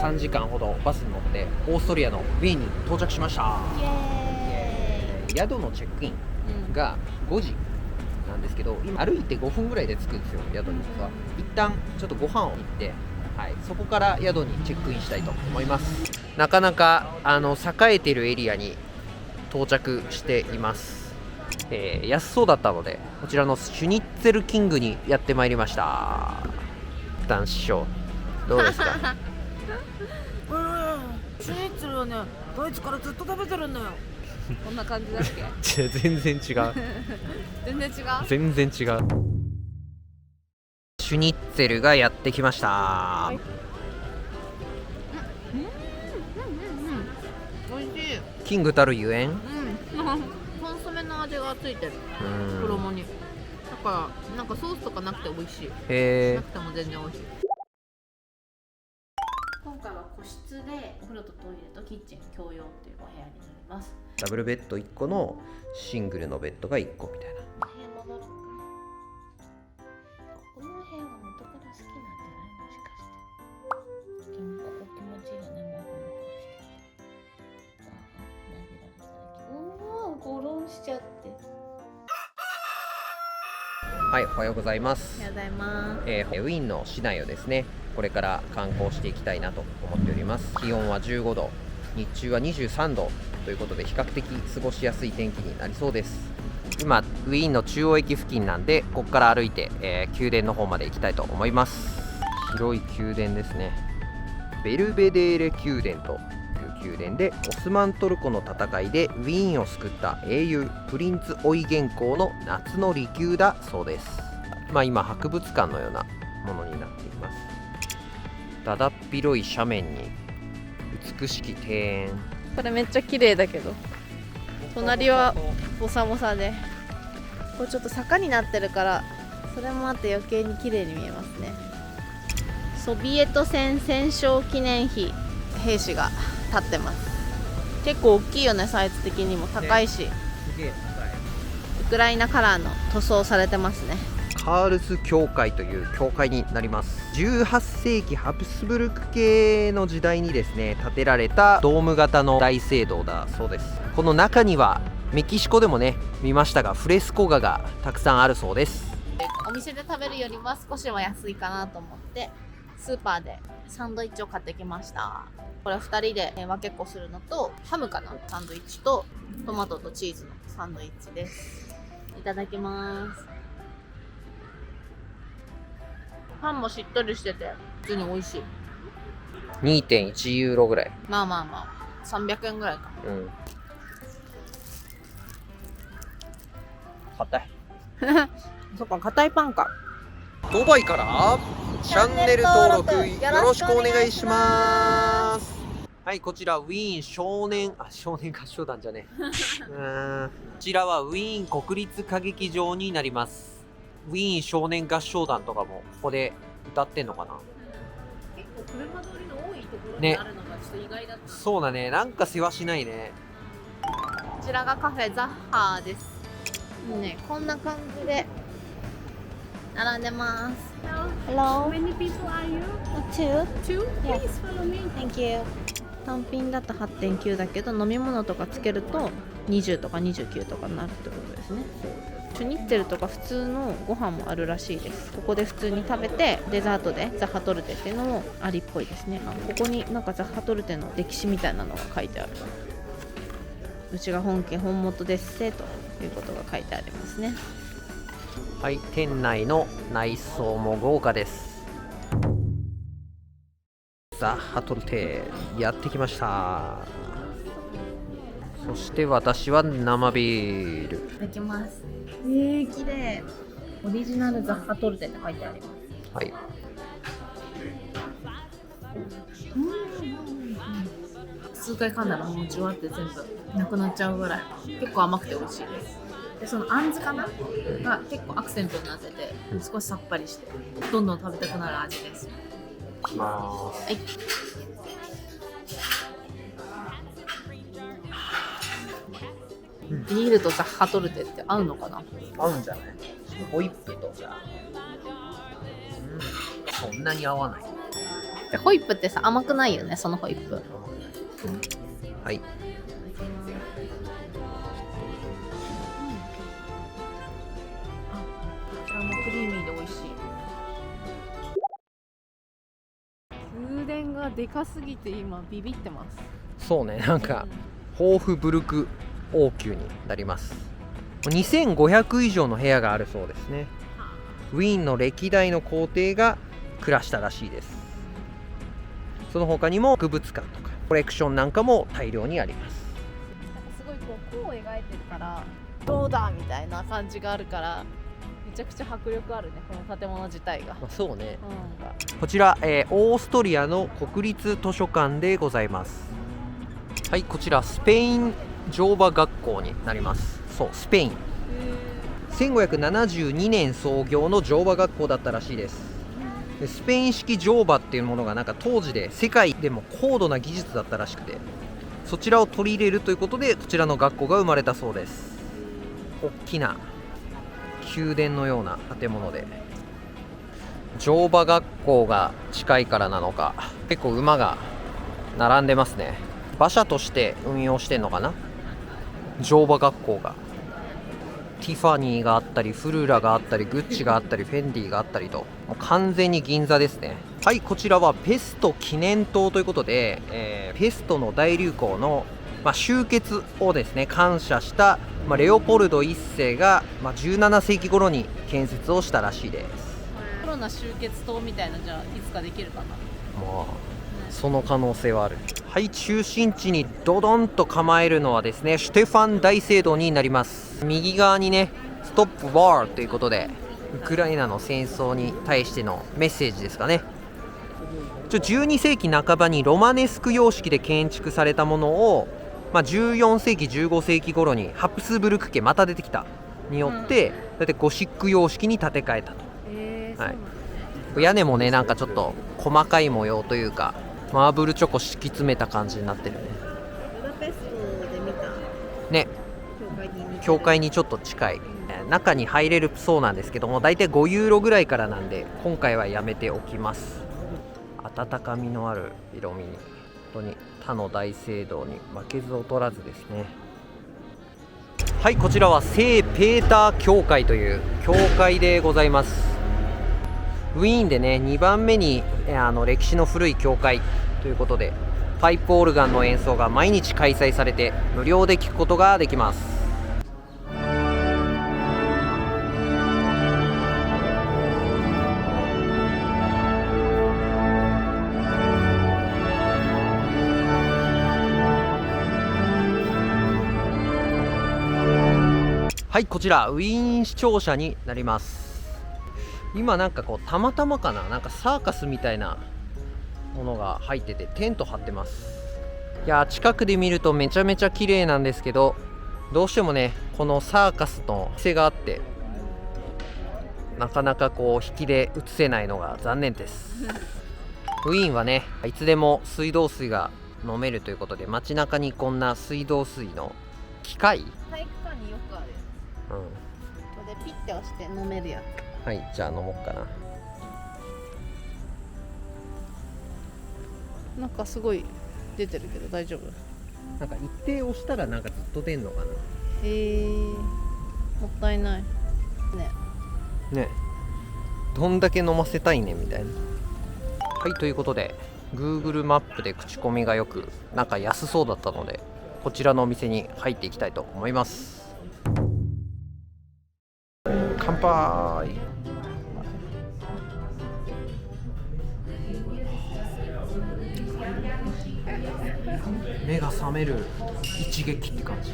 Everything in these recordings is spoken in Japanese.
3時間ほどバスに乗ってオーストリアのウィーンに到着しました。宿のチェックインが5時なんですけど、今歩いて5分ぐらいで着くんですよ、宿には。一旦ちょっとご飯を行って、はい、そこから宿にチェックインしたいと思います。なかなか栄えてるエリアに到着しています。安そうだったので、こちらのシュニッツェルキングにやってまいりました。男子師匠どうですか？シュニッツェルはね、ドイツからずっと食べてるんだよ。こんな感じだっけ？全然違う全然違う。全然違う。シュニッツェルがやってきました。はい、美味しい。キングたるゆえん、コンソメの味がついてる衣に。だからなんかソースとかなくて美味しい。なくても全然美味しい。今回は個室でお風呂とトイレとキッチン共用っていうお部屋になります。ダブルベッド1個のシングルのベッドが1個みたいな。お部屋戻ろうか。このお部屋は元から好きなんじゃない？もしかして。でもここ気持ちいいよね。もふもふしておー、ゴロンしちゃって。はい、おはようございます。おはようございます。ウィーンの市内をですね、これから観光していきたいなと思っております。気温は15度、日中は23度ということで、比較的過ごしやすい天気になりそうです。今ウィーンの中央駅付近なんで、ここから歩いて、宮殿の方まで行きたいと思います。広い宮殿ですね。ベルベデーレ宮殿という宮殿で、オスマントルコの戦いでウィーンを救った英雄プリンツ・オイゲン公の夏の離宮だそうです。今博物館のようなものになっています。だだっ広い斜面に美しき庭園。これめっちゃ綺麗だけど、隣はボサボサで、これちょっと坂になってるから、それもあって余計に綺麗に見えますね。ソビエト戦戦勝記念碑、兵士が立ってます。結構大きいよね、サイズ的にも高いし、すげえ高い。ウクライナカラーの塗装されてますね。カールス教会という教会になります。18世紀ハプスブルク系の時代にですね、建てられたドーム型の大聖堂だそうです。この中にはメキシコでもね見ましたが、フレスコ画がたくさんあるそうです。お店で食べるよりは少しは安いかなと思ってスーパーでサンドイッチを買ってきました。これ2人で分けっこするのと、ハムかなサンドイッチとトマトとチーズのサンドイッチです。いただきます。パンもしっとりしてて普通に美味しい。 2.1 ユーロぐらい。まあ300円ぐらいか硬い。そっか、硬いパンか。ドバイからチャンネル登録よろしくお願いします。はい、こちらウィーン少年合唱団じゃねこちらはウィーン国立歌劇場になります。ウィーン少年合唱団とかもここで歌ってんのかな。結構車通りの多いところにあるのがちょっと意外だった、ね、そうだね、なんか世話しないね。こちらがカフェザッハーです。ね、こんな感じで並んでます。Hello. How many people are you? Two. Two? Yeah. Please follow me. Thank you. 単品だと 8.9 だけど、飲み物とかつけると20とか29とかになるってことですね。シュニッツェルとか普通のご飯もあるらしいです。ここで普通に食べてデザートでザッハトルテっていうのもありっぽいですね。ここになんかザッハトルテの歴史みたいなのが書いてある。うちが本家本元ですせということが書いてありますね。はい、店内の内装も豪華です。ザッハトルテやってきました。そして私は生ビール。いただきます。綺麗。オリジナルザッハトルテって書いてあります。はい。数回噛んだらもうじゅわって全部なくなっちゃうぐらい結構甘くて美味しいです。で、そのあんずかなが結構アクセントになってて、少しさっぱりしてどんどん食べたくなる味です。はい。ビールとザッハトルテって合うのかな。合うんじゃない？ホイップとじゃあ、そんなに合わない。ホイップってさ甘くないよね、そのホイップ。はい。こちらもクリーミーで美味しい。空電がでかすぎて今ビビってます。そうね、なんかホーフブルク王宮になります。2500以上の部屋があるそうですね。ウィーンの歴代の皇帝が暮らしたらしいです。その他にも博物館とかコレクションなんかも大量にあります。なんかすごいこう弧を描いてるからどうだみたいな感じがあるから、めちゃくちゃ迫力あるね、この建物自体が。そうね、こちら、オーストリアの国立図書館でございます。はい、こちらスペイン乗馬学校になります。そう、スペイン1572年創業の乗馬学校だったらしいです。でスペイン式乗馬っていうものがなんか当時で世界でも高度な技術だったらしくて、そちらを取り入れるということでこちらの学校が生まれたそうです。大きな宮殿のような建物で、乗馬学校が近いからなのか結構馬が並んでますね。馬車として運用してんのかな、乗馬学校が。ティファニーがあったり、フルーラがあったり、グッチがあったり、フェンディがあったりと、もう完全に銀座ですね。はい、こちらはペスト記念塔ということで、ペストの大流行の、終結をですね感謝した、レオポルド1世が、17世紀頃に建設をしたらしいです。コロナ終結塔みたいな、じゃあいつかできるかな。その可能性はある。はい、中心地にドドンと構えるのはですねシュテファン大聖堂になります。右側にねストップワーということでウクライナの戦争に対してのメッセージですかね。12世紀半ばにロマネスク様式で建築されたものを、14世紀15世紀頃にハプスブルク家また出てきたによって、だいたいゴシック様式に建て替えたと。はい、屋根もねなんかちょっと細かい模様というかマーブルチョコ敷き詰めた感じになってるね。ブダペストで見たね、教会にちょっと近い。中に入れるそうなんですけども、だいたい5ユーロぐらいからなんで今回はやめておきます。温かみのある色味に本当に他の大聖堂に負けず劣らずですね。はい、こちらは聖ペーター教会という教会でございます。ウィーンでね2番目に歴史の古い教会ということで、パイプオルガンの演奏が毎日開催されて無料で聴くことができます。はい、こちらウィーン市庁舎になります。今なんかこうたまたまかな、なんかサーカスみたいなものが入っててテント張ってます。いや近くで見るとめちゃめちゃ綺麗なんですけど、どうしてもねこのサーカスの癖があってなかなかこう引きで映せないのが残念です。ウィーンはねいつでも水道水が飲めるということで、街中にこんな水道水の機械、体育館によくある。ここでピッて押して飲めるやつ。はい、じゃあ飲もうかな。なんかすごい出てるけど大丈夫？なんか一定押したらなんかずっと出んのかな。もったいないね、どんだけ飲ませたいねみたいな。はい、ということで Google マップで口コミがよくなんか安そうだったのでこちらのお店に入っていきたいと思います。乾杯。目が覚める一撃って感じ。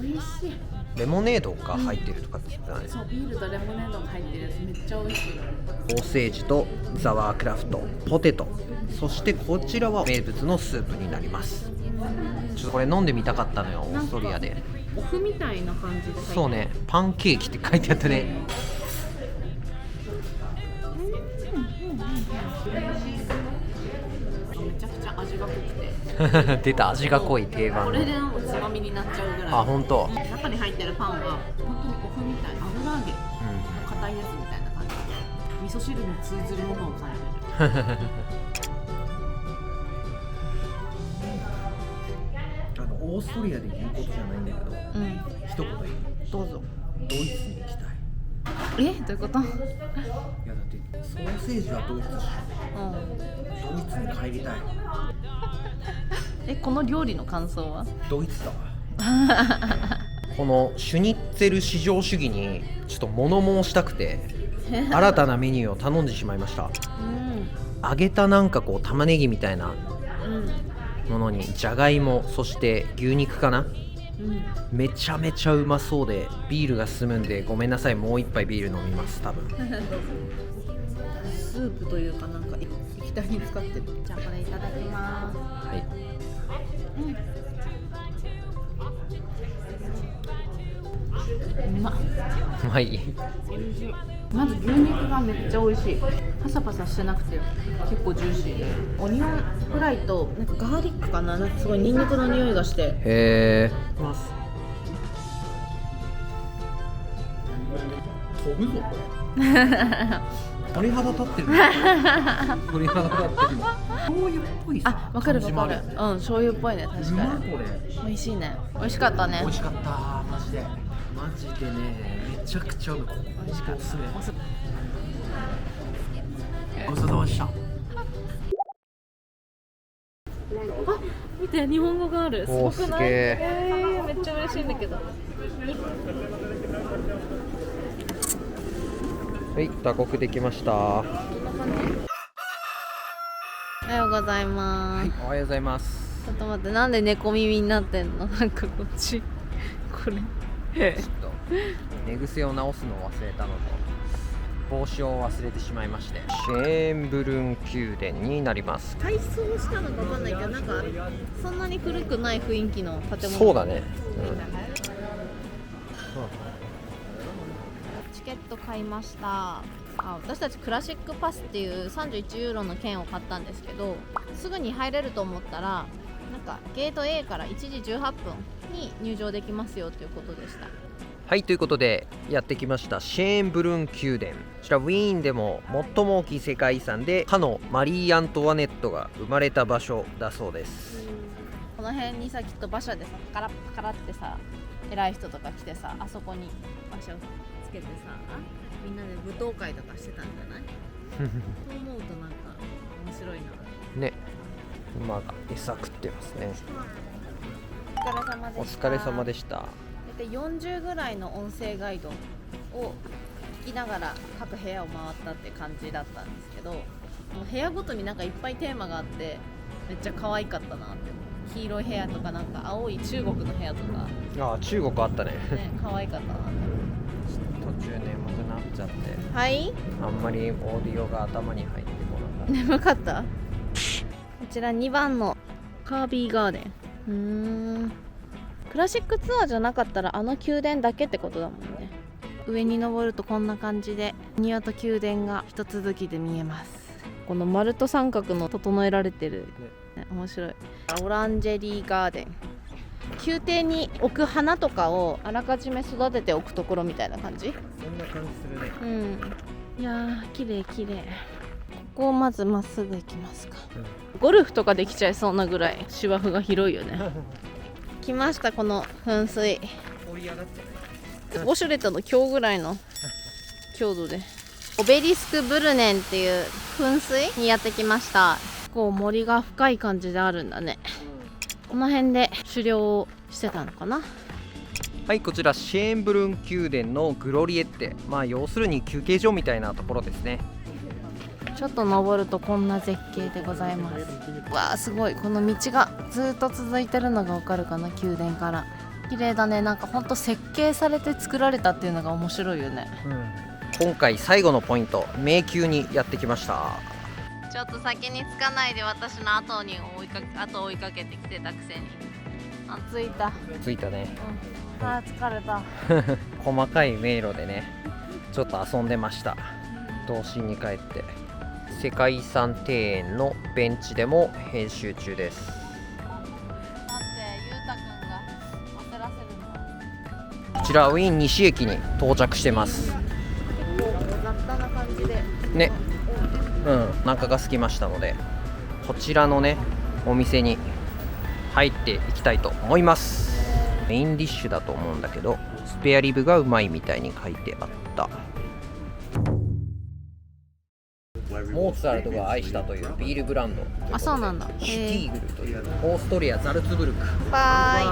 美味しい。レモネードが入ってるとかって言ってたね。そうビールとレモネードが入ってるやつめっちゃ美味しい。ソーセージとザワークラフト、ポテト、そしてこちらは名物のスープになります。ちょっとこれ飲んでみたかったのよ、オーストリアで。お麩みたいな感じで。そうね、パンケーキって書いてあったね。めちゃくちゃ味が濃くて出た、味が濃い定番。これでおつまみになっちゃうぐらい。あ、本当。中に入ってるパンは本当にお麩み硬いやつみたいな感じで味噌汁に通ずるものを感じる。オーストリアで言うことじゃないんだけど、一言いい？どうぞ。ドイツに行きたい。どういうこと？いやだってソーセージはドイツでしょ。ドイツに帰りたい。この料理の感想は？ドイツだわ。このシュニッツェル至上主義にちょっと物申したくて新たなメニューを頼んでしまいました。揚げたなんかこう玉ねぎみたいなものにじゃがいも、そして牛肉かな、めちゃめちゃうまそうでビールが進むんで、ごめんなさい、もう一杯ビール飲みます多分。スープというかなんか液体に使ってる。じゃあこれいただきます。はい、うまっ。うまい。まず牛肉がめっちゃ美味しい。パサパサしてなくて結構ジューシーで、オニオンフライとなんかガーリックかな、なんかすごいニンニクの匂いがして。へえ。飛ぶぞこれ。鳥肌立ってる。鳥肌立ってる。醤油っぽいさ。わかるわかる。醤油っぽいね、確かに。これ美味しいね。美味しかったね。美味しかった、マジでね、めちゃくちゃうまい。美味しかった。ごちそうさまでした。見て、日本語がある。すごくない？めっちゃ嬉しいんだけど。はい、打刻できました。おはようございます。おはようございます。ちょっと待って、なんで猫耳になってんの？なんかこっちこれちょっと寝癖を直すのを忘れたのと帽子を忘れてしまいまして、シェーンブルン宮殿になります。改装したのかわかんないけど、なんかそんなに古くない雰囲気の建物。そうだね、チケット買いました。私たちクラシックパスっていう31ユーロの券を買ったんですけど、すぐに入れると思ったらなんかゲート A から1時18分に入場できますよということでした。はい、ということでやってきましたシェーンブルン宮殿。こちらウィーンでも最も大きい世界遺産で、かのマリー・アントワネットが生まれた場所だそうです。この辺にさ、きっと馬車でさ、パカラパカラってさ、偉い人とか来てさ、あそこに馬車をつけてさ、みんなで舞踏会とかしてたんじゃない？そう思うとなんか面白いな。ね、馬が餌食ってますね。お疲れ様でした。お疲れ様でした。で40ぐらいの音声ガイドを聞きながら各部屋を回ったって感じだったんですけど、もう部屋ごとになんかいっぱいテーマがあってめっちゃ可愛かったなって。黄色い部屋とか、なんか青い中国の部屋とか、中国あったね。可愛かったなって。途中眠くなっちゃって、はい、あんまりオーディオが頭に入ってこなかった。眠かった。こちら2番のカービーガーデン。クラシックツアーじゃなかったらあの宮殿だけってことだもんね。上に登るとこんな感じで庭と宮殿が一続きで見えます。この丸と三角の整えられてる、面白い。オランジェリーガーデン、宮廷に置く花とかをあらかじめ育てておくところみたいな感じ。そんな感じするね。いやー、綺麗綺麗。ここをまずまっすぐ行きますか。ゴルフとかできちゃいそうなぐらい芝生が広いよね。来ました、この噴水。盛り上がってね。ウォシュレットの今日ぐらいの強度で。オベリスクブルネンっていう噴水にやってきました。こう森が深い感じであるんだね。この辺で狩猟をしてたのかな。はい、こちらシェーンブルン宮殿のグロリエッテ、要するに休憩所みたいなところですね。ちょっと登るとこんな絶景でございます。わあ、すごい。この道がずっと続いてるのがわかるかな、宮殿から。綺麗だね。なんかほんと設計されて作られたっていうのが面白いよね。今回最後のポイント、迷宮にやってきました。ちょっと先に着かないで私の後追いかけてきてたくせに。着いた。着いたね。疲れた。細かい迷路でね、ちょっと遊んでました。童心に帰って。世界遺産庭園のベンチでも編集中です。待って、ゆうたくんが焦らせるの。こちらウィーン西駅に到着してます。雑多な感じでね、お腹が空きましたので、こちらのねお店に入っていきたいと思います。メインディッシュだと思うんだけど、スペアリブがうまいみたいに書いてあった。モーツァルトが愛したというビールブランド、あ、そうなんだ。シュティーグルというオーストリアザルツブルク。バイ。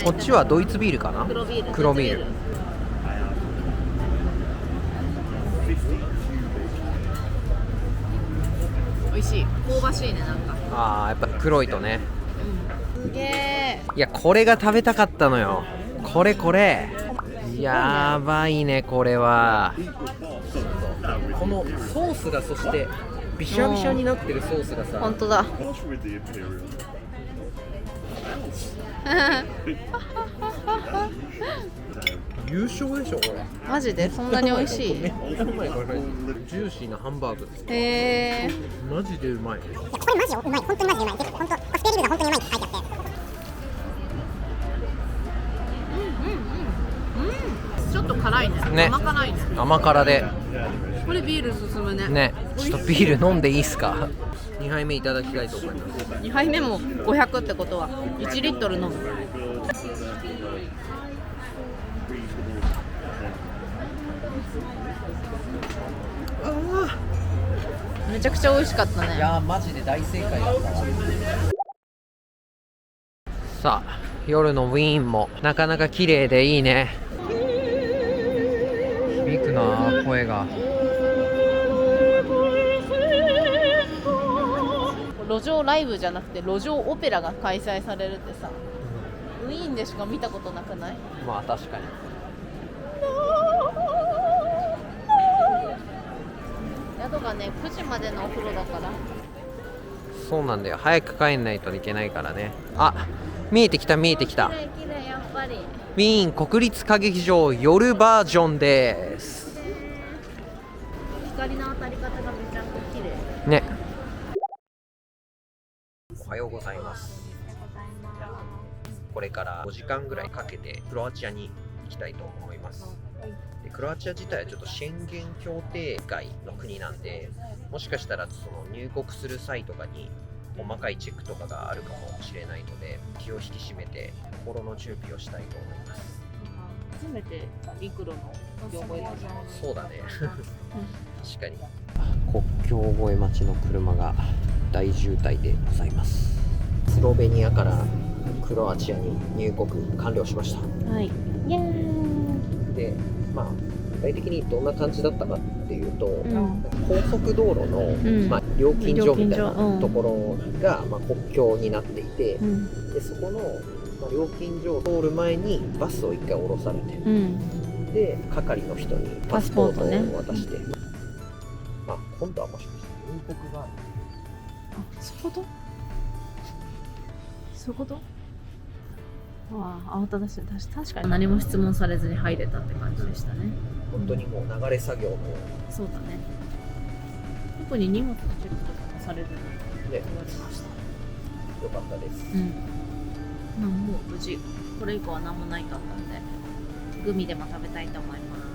こっちはドイツビールかな。黒ビール。黒ビール。美味しい。香ばしいね、なんか。ああ、やっぱ黒いとね。すげえ。いや、これが食べたかったのよ。これやばいね、これは。このソースが、そしてびしゃびしゃになってるソースがさ、本当だ。優勝でしょこれ。マジでそんなに美味しい？めっちゃうまいこれ。ジューシーなハンバーグ。へえ。マジでうまい。これマジうまい、本当にマジでうまい。本当、スペアリブが本当にうまいって書いてあって。ちょっと辛いね。ね、甘辛いね。甘辛で。これビール進むね。ね、ちょっとビール飲んでいいっすか。2杯目いただきたいと思います。2杯目も500ってことは1リットル飲む。めちゃくちゃ美味しかったね。いやー、マジで大正解だったわ。さあ、夜のウィーンもなかなか綺麗でいいね。響くな声が。路上ライブじゃなくて路上オペラが開催されるってさ、ウィーンでしか見たことなくない？まあ確かに。宿がね9時までのお風呂だから。そうなんだよ、早く帰んないといけないからね。あ、見えてきた見えてきた。綺麗綺麗、やっぱり。ウィーン国立歌劇場夜バージョンです。光の当たり方がめちゃくちゃ綺麗ね。おはようございます。これから5時間ぐらいかけてクロアチアに行きたいと思います。でクロアチア自体はちょっとシェンゲン協定外の国なんで、もしかしたらその入国する際とかに細かいチェックとかがあるかもしれないので、気を引き締めて心の準備をしたいと思います。初めて陸路の業越えたじゃん。そうだね確かに。国境越え待ちの車が大渋滞でございます。スロベニアからクロアチアに入国完了しました。はい。イエーイ。で、まあ具体的にどんな感じだったかっていうと、ん高速道路の、料金所みたいなところが、国境になっていて、でそこの、料金所を通る前にバスを1回降ろされて、で係の人にパスポートを渡して、今度はもしかして入国がある。そういうこと？そういうこと？慌ただしい。確かに何も質問されずに入れたって感じでしたね。本当にもう流れ作業の、そうだね。特に荷物のチェックとかもされずにね、終わりました。よかったです。もう無事これ以降は何もないと思うんで、グミでも食べたいと思います。